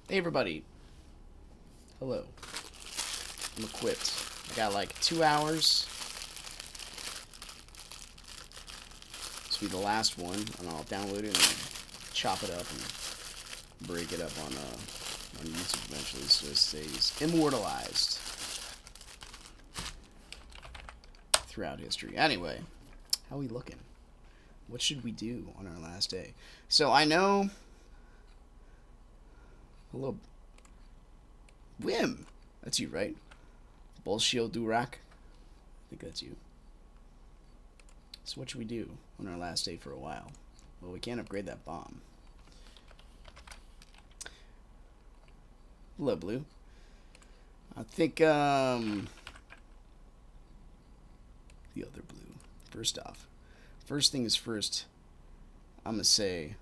Hey everybody. Hello. I'm equipped. I got like 2 hours. This will be the last one, and I'll download it and chop it up and break it up on YouTube eventually, so it stays immortalized throughout history. Anyway, how we looking? What should we do on our last day? So I know. Hello, Wim. That's you, right? Bolshio Durak. I think that's you. So what should we do on our last day for a while? Well, we can't upgrade that bomb. Hello, Blue. I think, the other Blue. First off. First thing is first, I'm going to say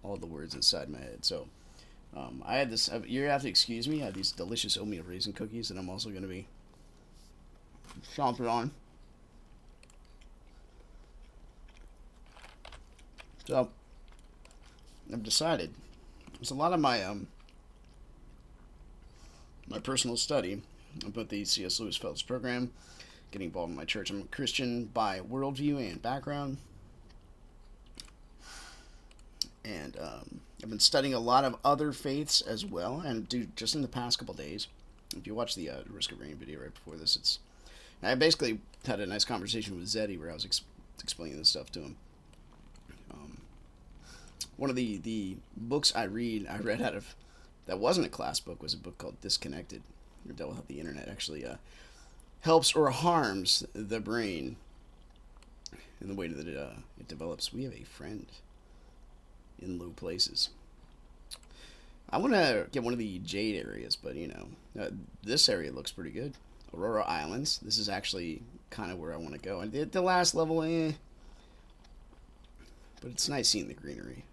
all the words inside my head. So, I had this, you're going to have to excuse me, I had these delicious oatmeal raisin cookies that I'm also going to be chomping on. So, I've decided, there's a lot of my, my personal study about the C.S. Lewis Fellows Program, getting involved in my church. I'm a Christian by worldview and background. And I've been studying a lot of other faiths as well. And dude, just in the past couple days, if you watch the Risk of Rain video right before this, I basically had a nice conversation with Zeddy where I was explaining this stuff to him. One of the books I read out of that wasn't a class book was a book called Disconnected. It dealt with how the internet actually helps or harms the brain in the way that it develops. We have a friend in low places. I want to get one of the Jade areas, but this area looks pretty good. Aurora Islands. This is actually kind of where I want to go. And the last level, but it's nice seeing the greenery.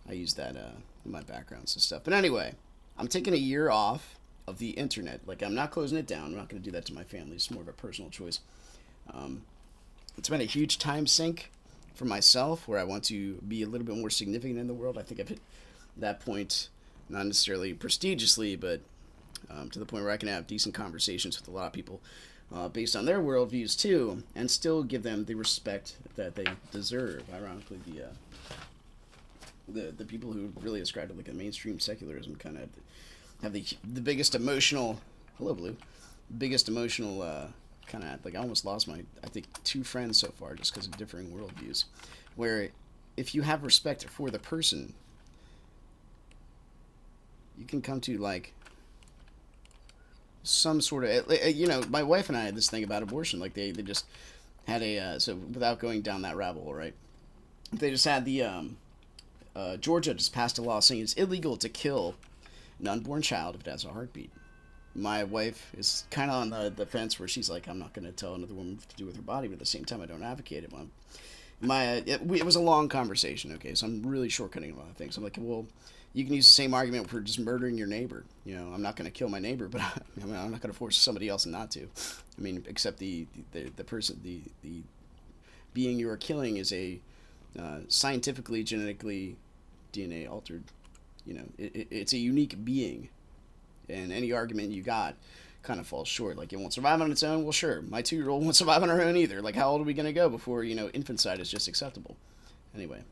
I use that in my backgrounds and stuff. But anyway, I'm taking a year off of the internet. Like, I'm not closing it down. I'm not going to do that to my family. It's more of a personal choice. It's been a huge time sink for myself where I want to be a little bit more significant in the world. I think I've hit that point, not necessarily prestigiously, but to the point where I can have decent conversations with a lot of people based on their worldviews too, and still give them the respect that they deserve. Ironically, the people who really ascribe to like a mainstream secularism kind of have the biggest emotional. Hello, Blue. Biggest emotional kind of like I almost lost my I think 2 friends so far just because of differing worldviews. Where if you have respect for the person, you can come to like some sort of my wife and I had this thing about abortion. Like they just had a so without going down that rabbit hole, right? They just had the Georgia just passed a law saying it's illegal to kill an unborn child if it has a heartbeat. My wife is kind of on the fence where she's like, I'm not going to tell another woman what to do with her body, but at the same time, I don't advocate it. It was a long conversation, okay, so I'm really shortcutting a lot of things. I'm like, well, you can use the same argument for just murdering your neighbor. I'm not going to kill my neighbor, but I'm not going to force somebody else not to. I mean, except the person, the being you are killing is a scientifically, genetically, DNA altered. It's a unique being. And any argument you got kind of falls short. Like, it won't survive on its own? Well, sure. My 2-year-old won't survive on her own either. Like, how old are we going to go before, infanticide is just acceptable? Anyway.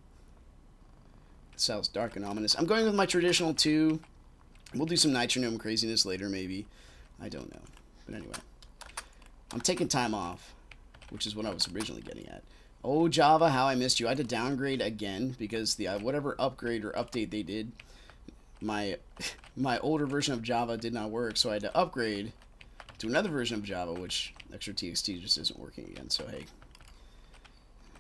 It sounds dark and ominous. I'm going with my traditional 2. We'll do some Nitronome craziness later, maybe. I don't know. But anyway. I'm taking time off, which is what I was originally getting at. Oh, Java, how I missed you. I had to downgrade again because the whatever upgrade or update they did, my older version of Java did not work, so I had to upgrade to another version of Java, which extra TXT just isn't working again. So hey,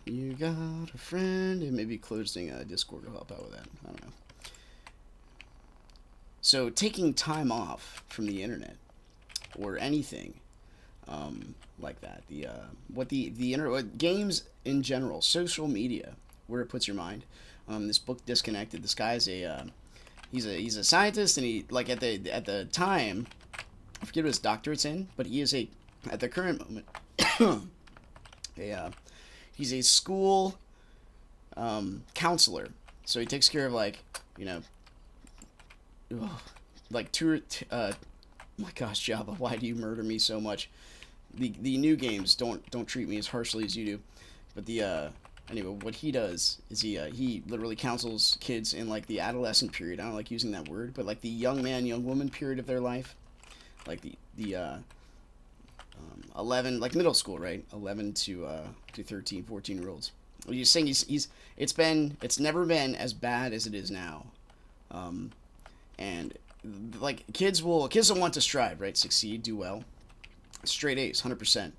you got a friend, and maybe closing Discord will help out with that. I don't know. So taking time off from the internet or anything like that, what games in general, social media, where it puts your mind. This book Disconnected. This guy's he's a scientist, and he like at the time, I forget what his doctorate's in, but he is at the current moment he's a school counselor. So he takes care of ugh, like my gosh, Java, why do you murder me so much? The new games don't treat me as harshly as you do, but anyway, what he does is he literally counsels kids in like the adolescent period. I don't like using that word, but like the young man, young woman period of their life, like the 11, like middle school, right? 11 to 13, 14 year olds. Well, he's saying it's never been as bad as it is now, and like kids don't want to strive, right? Succeed, do well, straight A's, 100%.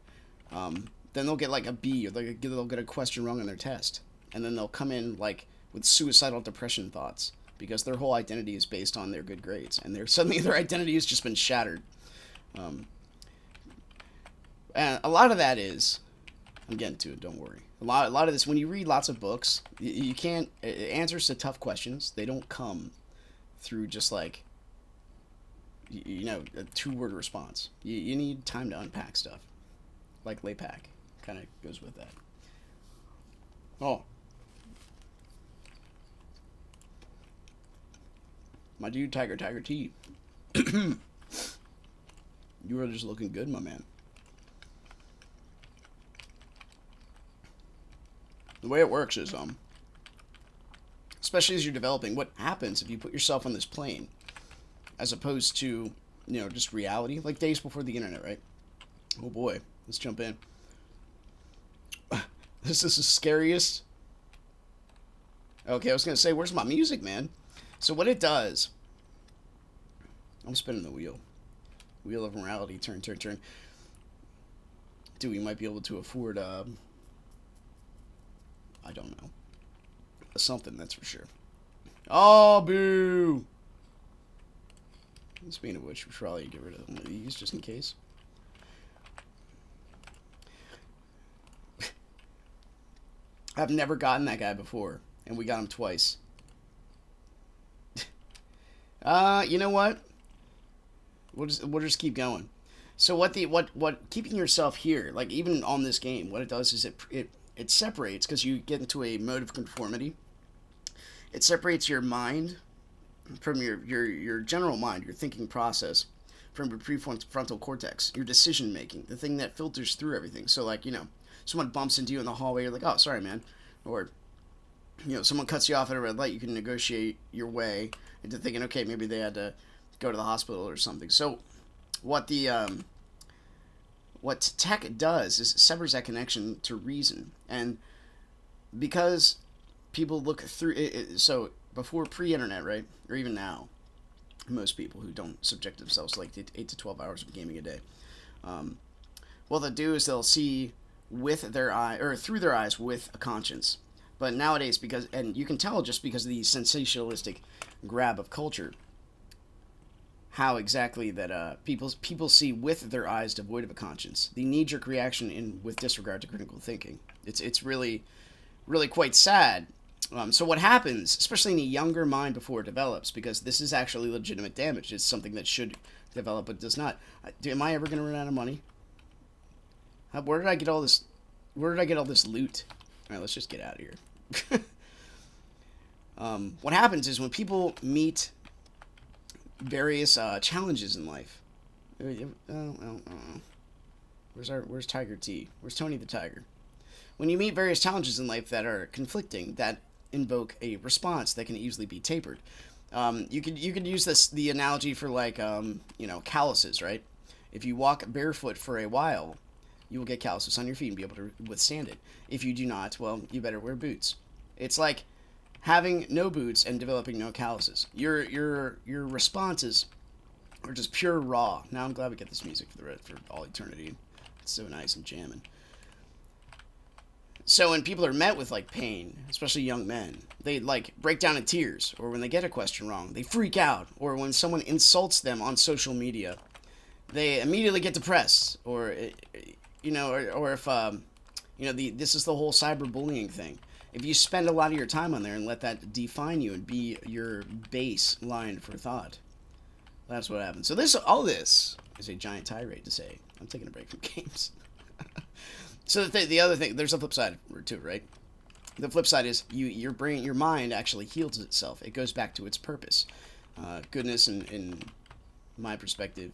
Then they'll get like a B, or they'll get a question wrong on their test, and then they'll come in like with suicidal depression thoughts because their whole identity is based on their good grades, and suddenly their identity has just been shattered. And a lot of that is, I'm getting to it, don't worry. A lot of this, when you read lots of books, you can't, answers to tough questions, they don't come through just like, a two-word response. You need time to unpack stuff. Like Laypack, kind of goes with that. Oh. My dude, Tiger T. You are just looking good, my man. The way it works is, especially as you're developing, what happens if you put yourself on this plane, as opposed to, just reality, like days before the internet, right? Oh boy, let's jump in. This is the scariest. Okay, I was gonna say, where's my music, man? So what it does, I'm spinning the wheel. Wheel of morality, turn. Dude, we might be able to afford, I don't know. Something, that's for sure. Oh, boo! Speaking of which, we should probably get rid of one of these just in case. I've never gotten that guy before, and we got him twice. You know what? We'll just keep going. So what keeping yourself here, like even on this game, what it does is it separates, because you get into a mode of conformity. It separates your mind from your general mind, your thinking process, from your prefrontal cortex, your decision making, the thing that filters through everything. So like, someone bumps into you in the hallway, you're like, oh, sorry, man. Or, someone cuts you off at a red light, you can negotiate your way into thinking, okay, maybe they had to go to the hospital or something. So what tech does is it severs that connection to reason. And because people look through it, so before pre-internet, right, or even now, most people who don't subject themselves to like 8 to 12 hours of gaming a day, what they'll do is they'll see with their eye, or through their eyes with a conscience. But nowadays, and you can tell just because of the sensationalistic grab of culture, how exactly that people see with their eyes devoid of a conscience. The knee-jerk reaction with disregard to critical thinking. It's really, really quite sad. So what happens, especially in a younger mind before it develops, because this is actually legitimate damage. It's something that should develop but does not. Am I ever going to run out of money? Where did I get all this? Where did I get all this loot? All right, let's just get out of here. What happens is when people meet various challenges in life. Where's Tiger T? Where's Tony the Tiger? When you meet various challenges in life that are conflicting, that invoke a response that can easily be tapered. You could use the analogy for like calluses, right? If you walk barefoot for a while, you will get calluses on your feet and be able to withstand it. If you do not, well, you better wear boots. It's like having no boots and developing no calluses. Your responses are just pure raw. Now I'm glad we get this music for all eternity. It's so nice and jamming. So when people are met with like pain, especially young men, they like break down in tears, or when they get a question wrong, they freak out, or when someone insults them on social media, they immediately get depressed, or if this is the whole cyberbullying thing. If you spend a lot of your time on there and let that define you and be your baseline for thought, that's what happens. So all this is a giant tirade to say, I'm taking a break from games. So the other thing, there's a flip side to it, right? The flip side is your mind actually heals itself. It goes back to its purpose. Goodness, in my perspective,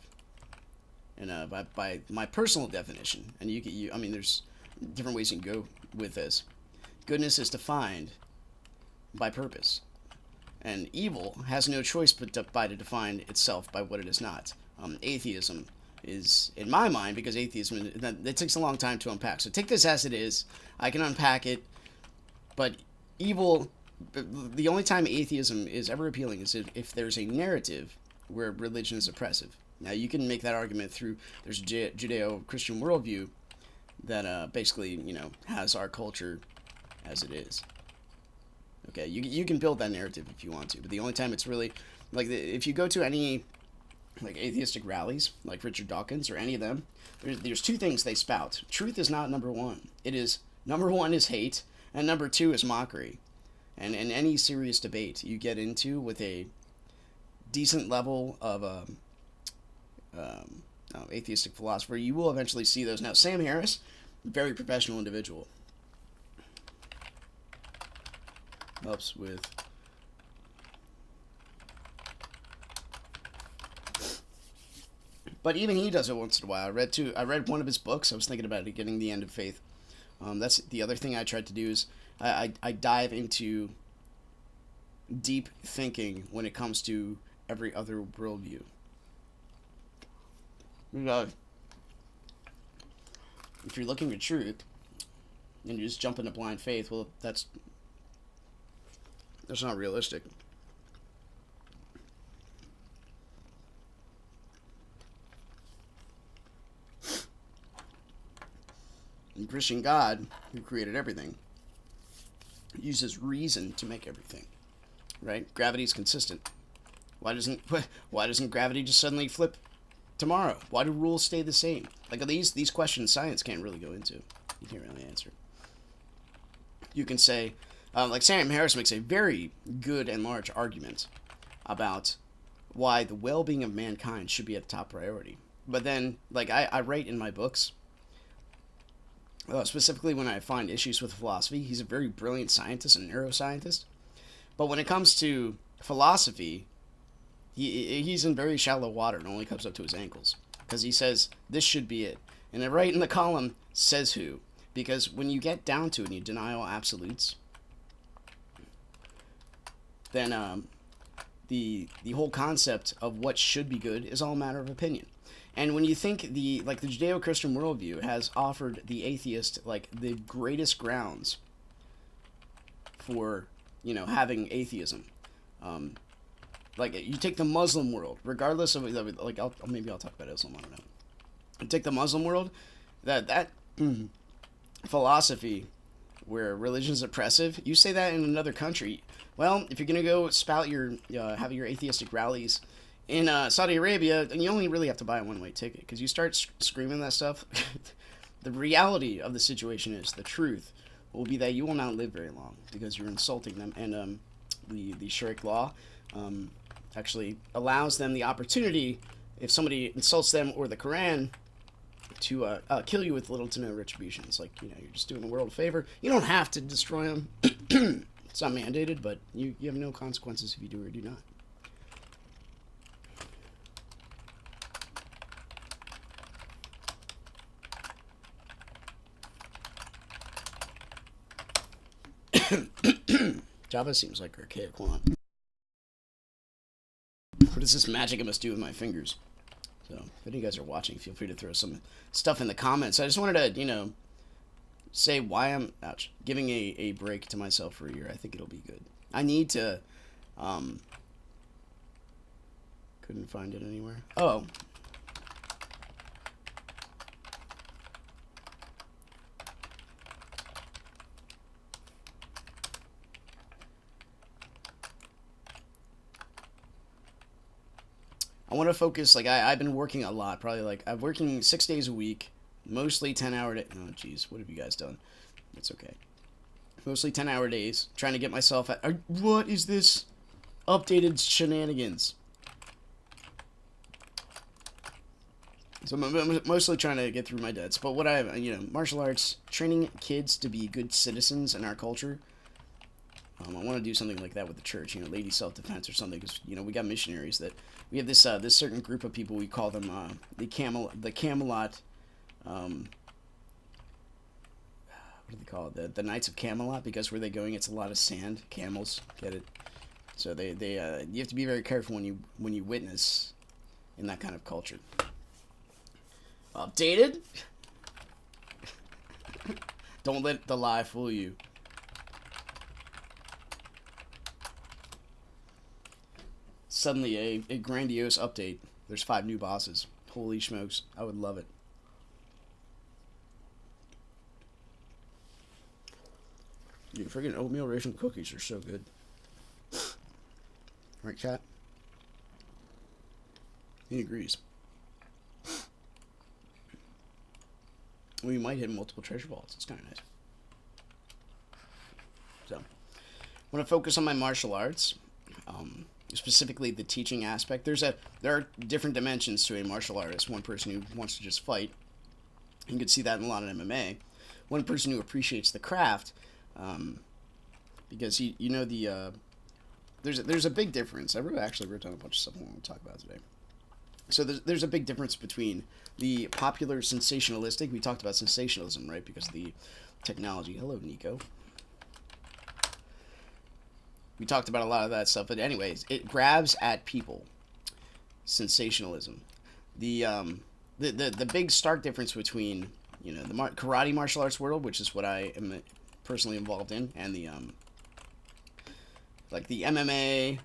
and by my personal definition, and I mean, there's different ways you can go with this. Goodness is defined by purpose, and evil has no choice but to define itself by what it is not. Atheism is, in my mind, because atheism, that takes a long time to unpack. So take this as it is. I can unpack it, but evil, the only time atheism is ever appealing is if there's a narrative where religion is oppressive. Now, you can make that argument through, there's a Judeo-Christian worldview that basically, has our culture as it is. Okay, you can build that narrative if you want to, but the only time it's really, like, if you go to any, like, atheistic rallies, like Richard Dawkins or any of them, there's two things they spout. Truth is not number one. It is, number one is hate, and number two is mockery. And in any serious debate you get into with a decent level of atheistic philosopher, you will eventually see those. Now, Sam Harris, very professional individual, helps with but even he does it once in a while. I read one of his books. I was thinking about it, getting The End of Faith. That's the other thing I tried to do is I dive into deep thinking when it comes to every other worldview. If you're looking for truth and you just jump into blind faith, well, that's not realistic. And Christian God, who created everything, uses reason to make everything. Right? Gravity is consistent. Why doesn't gravity just suddenly flip tomorrow? Why do rules stay the same? Like, these questions science can't really go into. You can't really answer. You can say, like, Sam Harris makes a very good and large argument about why the well-being of mankind should be a top priority. But then, like, I write in my books, specifically when I find issues with philosophy. He's a very brilliant scientist and neuroscientist. But when it comes to philosophy, he's in very shallow water and only comes up to his ankles. Because he says, this should be it. And I write in the column, says who? Because when you get down to it and you deny all absolutes, then the whole concept of what should be good is all a matter of opinion. And when you think the Judeo-Christian worldview has offered the atheist, like, the greatest grounds for, having atheism. Like, you take the Muslim world, regardless of, like, maybe I'll talk about Islam, I don't know. You take the Muslim world, that philosophy where religion is oppressive, you say that in another country, well, if you're going to go spout have your atheistic rallies in Saudi Arabia, then you only really have to buy a one-way ticket, because you start screaming that stuff, the reality of the situation is, the truth will be that you will not live very long, because you're insulting them, and the Sharia law actually allows them the opportunity, if somebody insults them or the Quran, to kill you with little to no retribution. It's like, you're just doing the world a favor. You don't have to destroy them. It's not mandated, but you have no consequences if you do or do not. Java seems like archaic one. What is this magic I must do with my fingers? So, if any of you guys are watching, feel free to throw some stuff in the comments. I just wanted to, say why I'm giving a break to myself for a year. I think it'll be good. I need to, couldn't find it anywhere. Oh. I want to focus, like, I've been working a lot, probably, like, I'm working 6 days a week, mostly 10-hour days. Oh, jeez, what have you guys done? It's okay. Mostly 10-hour days, trying to get myself at, what is this updated shenanigans? So I'm mostly trying to get through my debts, but what martial arts, training kids to be good citizens in our culture, I want to do something like that with the church, lady self-defense or something, because we got missionaries that we have this certain group of people. We call them the Camelot. What do they call it? The Knights of Camelot, because where they're going, it's a lot of sand, camels. Get it? So they you have to be very careful when you witness in that kind of culture. Updated. Don't let the lie fool you. Suddenly a grandiose update. There's 5 new bosses. Holy smokes. I would love it. Dude, freaking oatmeal raisin cookies are so good. Right, chat? He agrees. We might hit multiple treasure vaults. It's kind of nice. So, I want to focus on my martial arts. Specifically the teaching aspect. There are different dimensions to a martial artist. One person who wants to just fight. You can see that in a lot of MMA. One person who appreciates the craft, because there's a big difference. I actually wrote down a bunch of stuff I want to talk about today. So there's a big difference between the popular sensationalistic. We talked about sensationalism, right? Because of the technology. Hello, Nico. We talked about a lot of that stuff, but anyways, it grabs at people. Sensationalism. The big stark difference between the karate martial arts world, which is what I am personally involved in, and the like the MMA,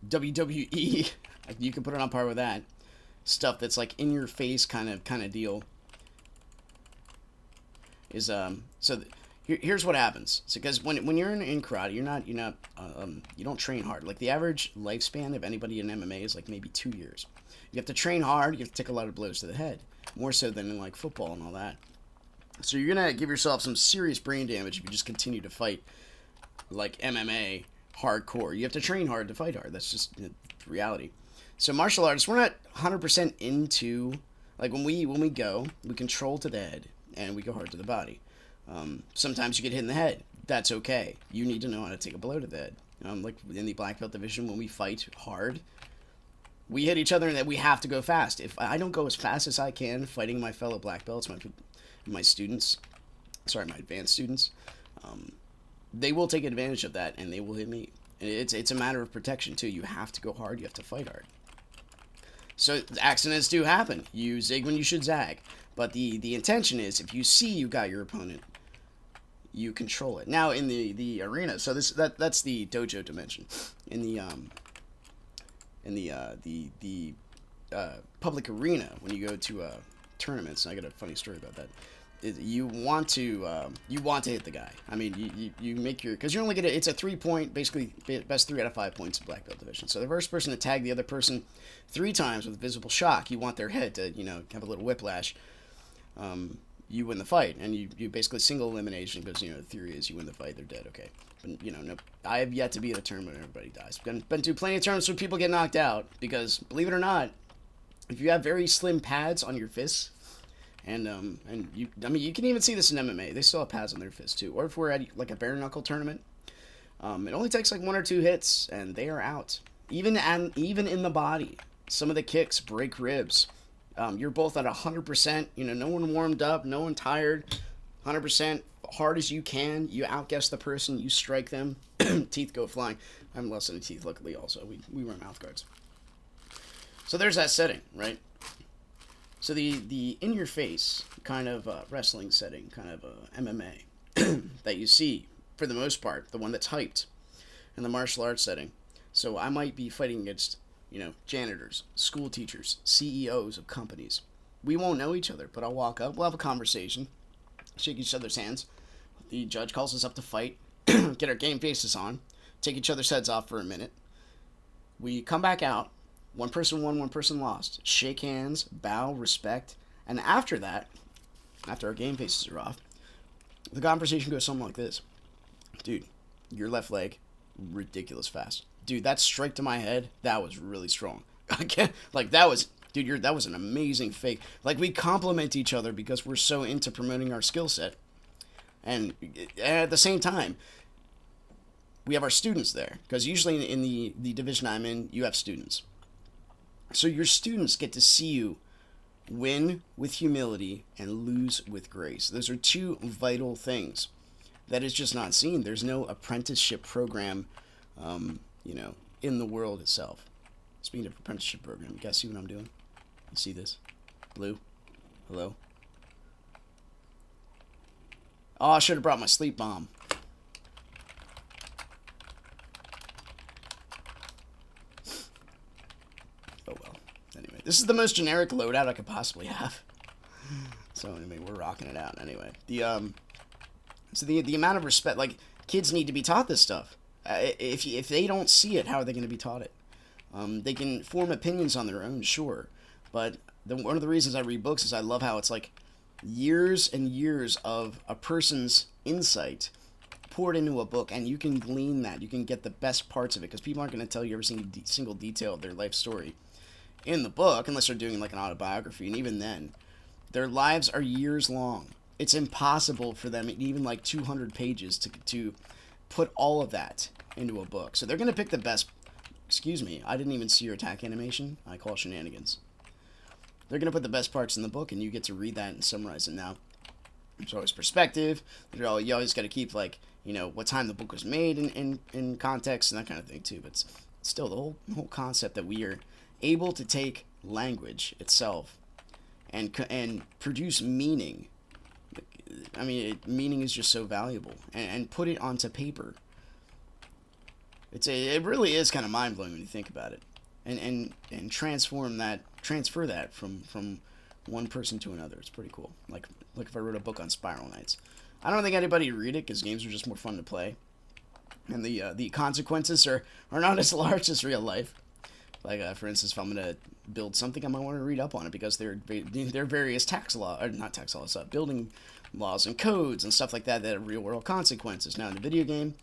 WWE, you can put it on par with that stuff. That's like in your face kind of deal. Is Here's what happens. So, because when you're in karate, you don't train hard. Like the average lifespan of anybody in MMA is like maybe 2 years. You have to train hard. You have to take a lot of blows to the head, more so than in like football and all that. So you're gonna give yourself some serious brain damage if you just continue to fight like MMA hardcore. You have to train hard to fight hard. That's just reality. So martial artists, we're not 100% into, like when we go, we control to the head and we go hard to the body. Sometimes you get hit in the head. That's okay. You need to know how to take a blow to the head. Like in the black belt division, when we fight hard, we hit each other and we have to go fast. If I don't go as fast as I can fighting my fellow black belts, my students, sorry, my advanced students, they will take advantage of that and they will hit me. And it's a matter of protection too. You have to go hard. You have to fight hard. So accidents do happen. You zig when you should zag. But the intention is, if you see you got your opponent, you control it. Now in the arena, so that's the dojo dimension. In the public arena, when you go to tournaments, and I got a funny story about that. You want to hit the guy. I mean, you make your, because you're only gonna, it's a 3-point, basically best 3 out of 5 points in black belt division. So the first person to tag the other person 3 times with visible shock, you want their head to have a little whiplash. You win the fight, and you basically single elimination, because the theory is you win the fight, they're dead. Okay, but no, I have yet to be at a tournament where everybody dies. Been to plenty of tournaments where people get knocked out, because believe it or not, if you have very slim pads on your fists. And you can even see this in MMA. They still have pads on their fists too. Or if we're at like a bare knuckle tournament, it only takes like 1 or 2 hits and they are out. Even in the body, some of the kicks break ribs. You're both at 100%. No one warmed up, no one tired. 100% hard as you can. You outguess the person. You strike them. Teeth go flying. I'm less than teeth, luckily. Also, we wear mouth guards. So there's that setting, right? So the in-your-face kind of wrestling setting, kind of MMA, that you see, for the most part, the one that's hyped, in the martial arts setting. So I might be fighting against, janitors, school teachers, CEOs of companies. We won't know each other, but I'll walk up, we'll have a conversation, shake each other's hands. The judge calls us up to fight, get our game faces on, take each other's heads off for a minute. We come back out. One person won, one person lost. Shake hands, bow, respect. And after that, after our game faces are off, the conversation goes something like this. Dude, your left leg, ridiculous fast. Dude, that strike to my head, that was really strong. That was an amazing fake. Like, we compliment each other because we're so into promoting our skill set. And at the same time, we have our students there, because usually in the division I'm in, you have students. So your students get to see you win with humility and lose with grace. Those are two vital things that is just not seen. There's no apprenticeship program, in the world itself. Speaking of apprenticeship program, you guys see what I'm doing? You see this? Blue? Hello? Oh, I should have brought my sleep bomb. Oh well. Anyway, this is the most generic loadout I could possibly have. So anyway, we're rocking it out. Anyway, the amount of respect, like, kids need to be taught this stuff. If they don't see it, how are they going to be taught it? They can form opinions on their own, sure, but one of the reasons I read books is I love how it's like years and years of a person's insight poured into a book, and you can glean that. You can get the best parts of it, because people aren't going to tell you every single detail of their life story in the book, unless they're doing like an autobiography, and even then, their lives are years long. It's impossible for them in even like 200 pages to put all of that into a book. So they're going to pick the best. Excuse me, I didn't even see your attack animation. I call shenanigans. They're going to put the best parts in the book, and you get to read that and summarize it. Now, there's always perspective. You always got to keep, like, what time the book was made in context and that kind of thing, too. But still, the whole concept that we are able to take language itself and produce meaning. I mean, meaning is just so valuable. And put it onto paper. It really is kind of mind-blowing when you think about it. And transfer that from one person to another. It's pretty cool. Like if I wrote a book on Spiral Knights. I don't think anybody would read it, because games are just more fun to play. And the consequences are not as large as real life. Like, for instance, if I'm going to build something, I might want to read up on it, because there are various building laws and codes and stuff like that have real-world consequences. Now, in the video game,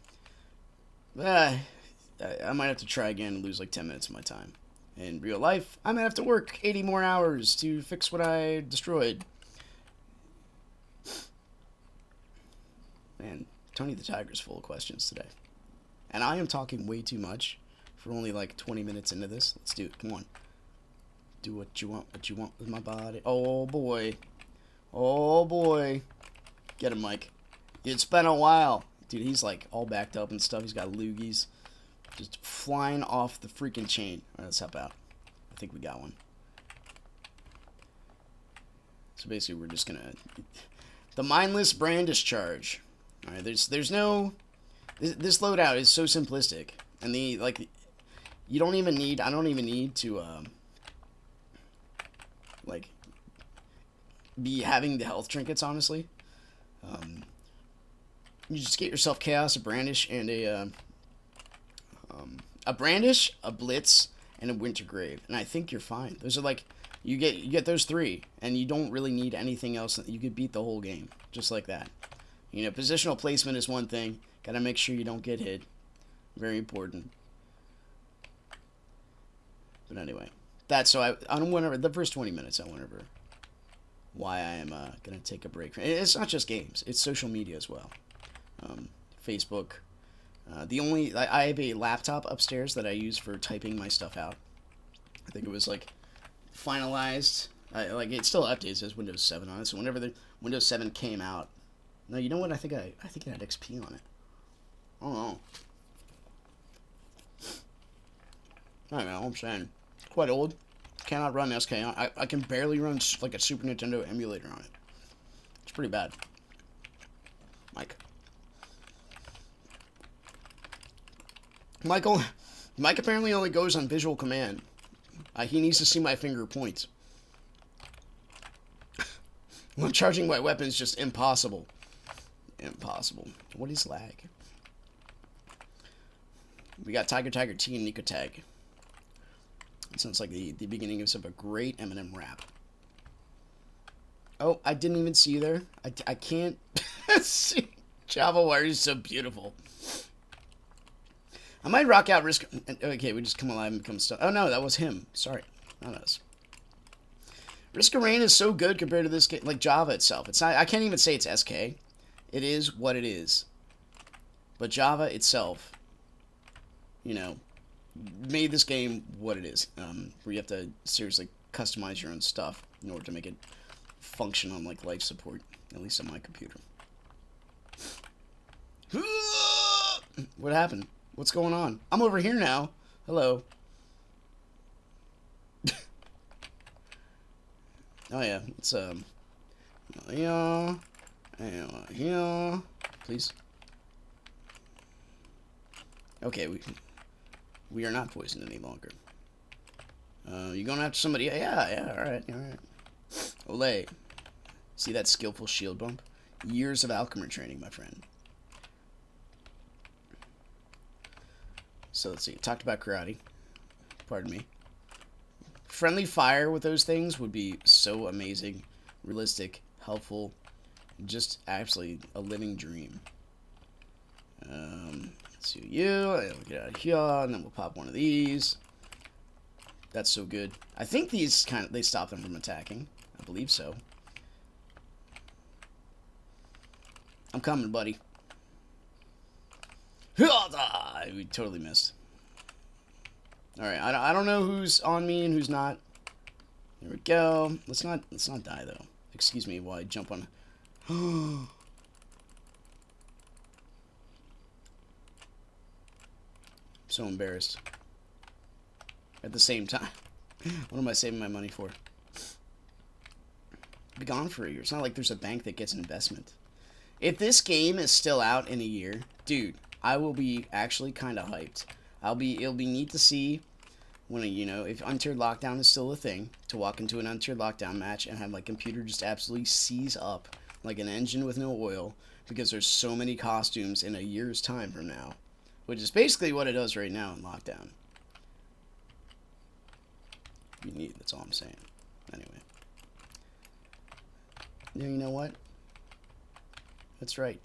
I might have to try again and lose like 10 minutes of my time. In real life, I might have to work 80 more hours to fix what I destroyed. Man, Tony the Tiger's full of questions today. And I am talking way too much for only like 20 minutes into this. Let's do it. Come on. Do what you want with my body. Oh, boy. Oh, boy. Get him, Mike. It's been a while. Dude, he's like all backed up and stuff. He's got loogies just flying off the freaking chain. All right, let's help out. I think we got one. So basically, we're just gonna the mindless brand discharge. All right, there's no this loadout is so simplistic, and you don't even need. I don't even need to be having the health trinkets. Honestly, you just get yourself chaos, a brandish, and a brandish, a blitz, and a wintergrave, and I think you're fine. Those are like you get those three, and you don't really need anything else. You could beat the whole game just like that. Positional placement is one thing. Gotta make sure you don't get hit. Very important. But anyway, I don't whenever the first 20 minutes I went over why I am gonna take a break. It's not just games; it's social media as well. Facebook. I have a laptop upstairs that I use for typing my stuff out. I think it was finalized. It still updates. It says Windows 7 on it. So whenever the Windows 7 came out, no, you know what? I think it had XP on it. I don't know. I don't know. I'm saying it's quite old. Cannot run SK on. I can barely run like a Super Nintendo emulator on it. It's pretty bad. Mike apparently only goes on visual command. He needs to see my finger points. When charging my weapon is just impossible. Impossible. What is lag? We got Tiger T and Nico Tag. It sounds like the beginning of a great Eminem rap. Oh, I didn't even see you there. I can't see. Java, why are you so beautiful? I might rock out Risk. Okay, we just come alive and become stuck. Oh no, that was him. Sorry, not us. Risk of Rain is so good compared to this game, like Java itself. It's not. I can't even say it's SK. It is what it is. But Java itself you know, made this game what it is, where you have to seriously customize your own stuff in order to make it function on like life support, at least on my computer. What happened? What's going on? I'm over here now. Hello. Oh yeah, it's yeah, yeah, please. Okay, we are not poisoned any longer. You going after somebody? Yeah, alright. Olay. See that skillful shield bump? Years of alchemy training, my friend. So let's see. Talked about karate. Pardon me. Friendly fire with those things would be so amazing, realistic, helpful, just absolutely a living dream. Let's see you. We'll get out of here, and then we'll pop one of these. That's so good. I think these they stop them from attacking. I believe so. I'm coming, buddy. We totally missed. Alright, I don't know who's on me and who's not. There we go. Let's not die though. Excuse me while I jump on. So embarrassed. At the same time. What am I saving my money for? Be gone for a year. It's not like there's a bank that gets investment. If this game is still out in a year, dude, I will be actually kind of hyped. It'll be neat to see when, if untiered lockdown is still a thing, to walk into an untiered lockdown match and have my computer just absolutely seize up like an engine with no oil because there's so many costumes in a year's time from now, which is basically what it does right now in lockdown. You need, that's all I'm saying. Anyway. Yeah, you know what? That's right.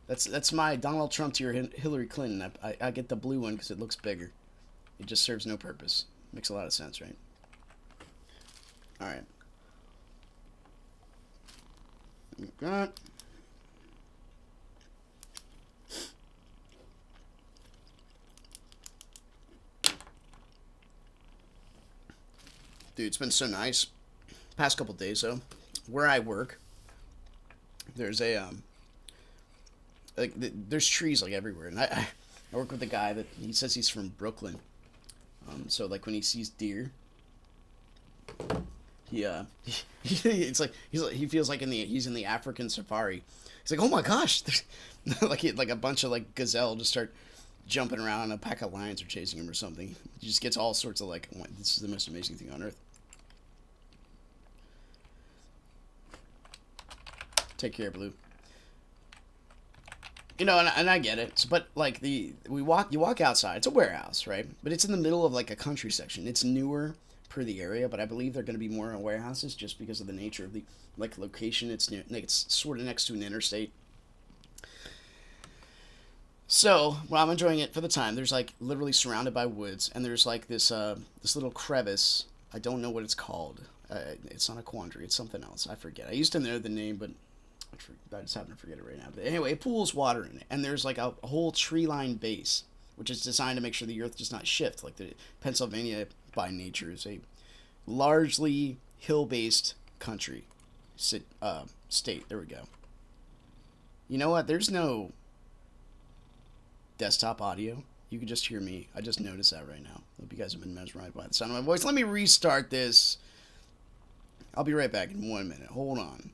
That's my Donald Trump to your Hillary Clinton. I get the blue one because it looks bigger. It just serves no purpose. Makes a lot of sense, right? Alright. Got. Dude, it's been so nice. Past couple days, though. Where I work, there's a, there's trees, like, everywhere. And I work with a guy that, he says he's from Brooklyn. So, like, when he sees deer, it's like, he feels like he's in the African safari. He's like, oh my gosh! like a bunch of, like, gazelle just start jumping around and a pack of lions are chasing him or something. He just gets all sorts of, like, oh, this is the most amazing thing on earth. Take care, Blue. And I get it, but like you walk outside. It's a warehouse, right? But it's in the middle of like a country section. It's newer per the area, but I believe they're going to be more warehouses just because of the nature of the like location. It's sort of next to an interstate. So, well, I'm enjoying it for the time. There's like literally surrounded by woods, and there's like this little crevice. I don't know what it's called. It's not a quandary. It's something else. I forget. I used to know the name, but I just happen to forget it right now. But anyway, it pools water in it, and there's like a whole tree-lined base, which is designed to make sure the earth does not shift. Like Pennsylvania, by nature, is a largely hill-based country, state. There we go. You know what? There's no desktop audio. You can just hear me. I just noticed that right now. Hope you guys have been mesmerized by the sound of my voice. Let me restart this. I'll be right back in 1 minute. Hold on.